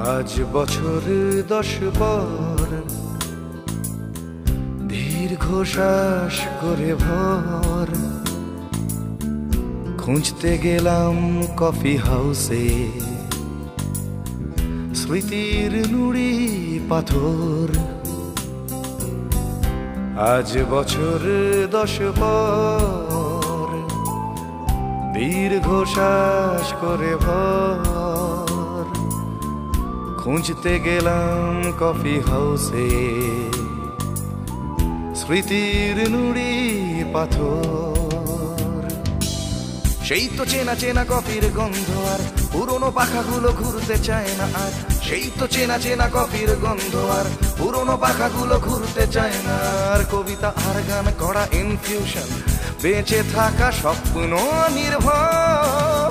আজ বছর 10 পর দীর্ঘশ্বাস করে ভর খুঁজতে গেলাম কফি হাউসে স্মৃতির নুড়ি পাথর। আজ বছর 10 পর দীর্ঘশ্বাস করে ভর খুঁজতে গেলাম কফি হাউসে স্মৃতির নুড়ি পাথর। সেই তো চেনা চেনা কফির গন্ধ আর পুরনো পাখাগুলো ঘুরতে চায় না আর। সেই তো চেনা চেনা কফির গন্ধ আর পুরনো পাখাগুলো ঘুরতে চায় না আর। কবিতা আর গান করা ইনফিউশন বেঁচে থাকা স্বপ্ন নির্ভর।